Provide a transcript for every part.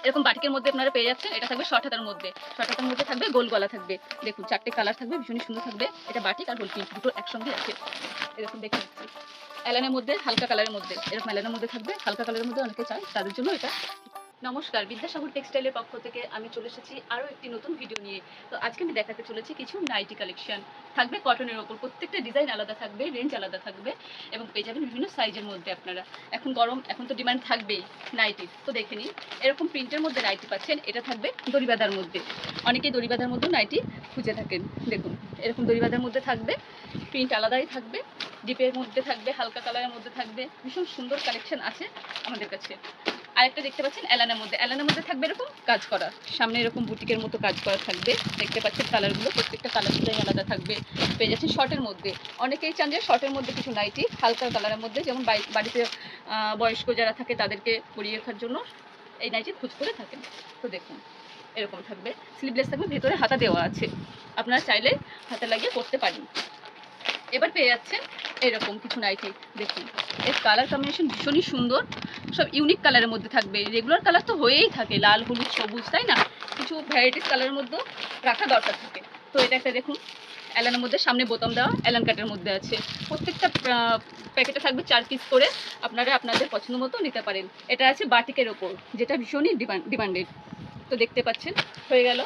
এরকম বাটিকের মধ্যে আপনারা পেয়ে যাচ্ছেন। এটা থাকবে শর্ট হাতার মধ্যে, শর্ট হাতার মধ্যে থাকবে গোল গলা থাকবে। দেখুন 4টে কালার থাকবে, ভীষণই সুন্দর থাকবে। এটা বাটিক আর হোল প্রিন্ট দুটো একসঙ্গে আছে। এরকম দেখে নিচ্ছি অ্যালানের মধ্যে হালকা কালারের মধ্যে, এরকম অ্যালানের মধ্যে থাকবে হালকা কালারের মধ্যে, অনেকে চায় তাদের জন্য এটা। নমস্কার, বিদ্যাসাগর টেক্সটাইলের পক্ষ থেকে আমি চলে এসেছি আরও একটি নতুন ভিডিও নিয়ে। তো আজকে আমি দেখাতে চলেছি কিছু নাইটি কালেকশন। থাকবে কটনের ওপর, প্রত্যেকটা ডিজাইন আলাদা থাকবে, রেঞ্জ আলাদা থাকবে এবং পেয়ে যাবেন বিভিন্ন সাইজের মধ্যে। আপনারা এখন গরম, এখন তো ডিমান্ড থাকবেই নাইটির, তো দেখে নিন। এরকম প্রিন্টের মধ্যে নাইটি পাচ্ছেন। এটা থাকবে দড়িবাঁধার মধ্যে, অনেকেই দড়িবাঁধার মধ্যেও নাইটি খুঁজে থাকেন। দেখুন এরকম দড়িবাঁধার মধ্যে থাকবে, প্রিন্ট আলাদাই থাকবে, ডিপের মধ্যে থাকবে, হালকা কালারের মধ্যে থাকবে। ভীষণ সুন্দর কালেকশন আছে আমাদের কাছে। আরেকটা দেখতে পাচ্ছেন অ্যালানের মধ্যে, অ্যালানের মধ্যে থাকবে এরকম কাজ করা, সামনে এরকম বুটিকের মতো কাজ করা থাকবে। দেখতে পাচ্ছেন কালারগুলো, প্রত্যেকটা কালারগুলোই আলাদা থাকবে। পেয়ে যাচ্ছেন শর্টের মধ্যে, অনেকেই চান যে শর্টের মধ্যে কিছু নাইটি হালকা কালারের মধ্যে, যেমন বাড়িতে বয়স্ক যারা থাকে তাদেরকে পরিয়ে রাখার জন্য এই নাইটি খোঁজ করে থাকেন। তো দেখুন এরকম থাকবে, স্লিভলেস থাকবে, ভেতরে হাতা দেওয়া আছে, আপনারা চাইলে হাতে লাগিয়ে করতে পারেন। এবার পেয়ে যাচ্ছেন এরকম কিছু নাইটি। দেখুন এর কালার কম্বিনেশন ভীষণই সুন্দর, সব ইউনিক কালারের মধ্যে থাকবে। রেগুলার কালার তো হয়েই থাকে, লাল, হলুদ, সবুজ, তাই না? কিছু ভ্যারাইটিস কালারের মধ্যেও রাখা দরকার থাকে। তো এটা একটা দেখুন অ্যালানের মধ্যে, সামনে বোতাম দেওয়া, অ্যালান কাটের মধ্যে আছে। প্রত্যেকটা প্যাকেটে থাকবে 4 পিস করে, আপনারা আপনাদের পছন্দ মতো নিতে পারেন। এটা আছে বাটিকের ওপর, যেটা ভীষণই ডিমান্ডেড। তো দেখতে পাচ্ছেন হয়ে গেল।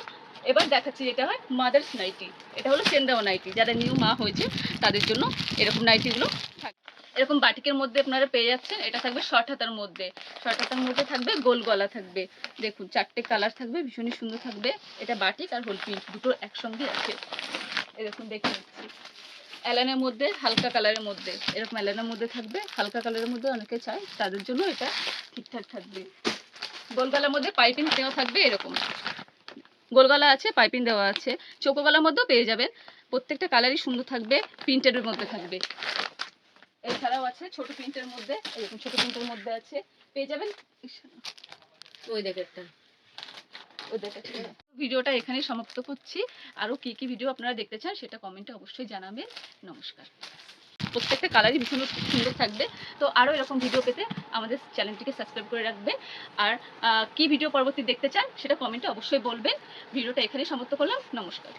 এবার দেখাচ্ছি যেটা হয় মাদার্স নাইটি। এটা হলো চেন দেওয়া নাইটি, যারা নিউ মা হয়েছে তাদের জন্য এরকম নাইটিগুলো থাকে। এরকম বাটিকের মধ্যে আপনারা পেয়ে যাচ্ছেন। এটা থাকবে শর্ট হাতার মধ্যে, শর্ট হাতার মধ্যে থাকবে গোল গলা থাকবে। দেখুন 4টে কালার থাকবে, ভীষণই সুন্দর থাকবে। এটা বাটিক আর হোল প্রিন্ট দুটো একসঙ্গে আছে। এরকম দেখে নিচ্ছি অ্যালানের মধ্যে হালকা কালারের মধ্যে, এরকম অ্যালানের মধ্যে থাকবে হালকা কালারের মধ্যে, অনেকে চায় তাদের জন্য এটা ঠিকঠাক থাকবে। গোল গলার মধ্যে পাইপিং দেওয়া থাকবে, এরকম গোল গলা আছে, পাইপিং দেওয়া আছে। চৌকো গলার মধ্যেও পেয়ে যাবেন। প্রত্যেকটা কালারই সুন্দর থাকবে, প্রিন্টের মধ্যে থাকবে। এছাড়াও আছে ছোট প্রিন্টের মধ্যে, এরকম ছোট প্রিন্টের মধ্যে আছে, পেয়ে যাবেন। ওই দেখেটা ভিডিওটা এখানেই সমাপ্ত করছি। আরও কি কি ভিডিও আপনারা দেখতে চান সেটা কমেন্টে অবশ্যই জানাবেন। নমস্কার। প্রত্যেকটা কালারই ভীষণ সুন্দর থাকবে। তো আরও এরকম ভিডিও পেতে আমাদের চ্যানেলটিকে সাবস্ক্রাইব করে রাখবেন। আর কি ভিডিও পরবর্তী দেখতে চান সেটা কমেন্টে অবশ্যই বলবেন। ভিডিওটা এখানেই সমাপ্ত করলাম। নমস্কার।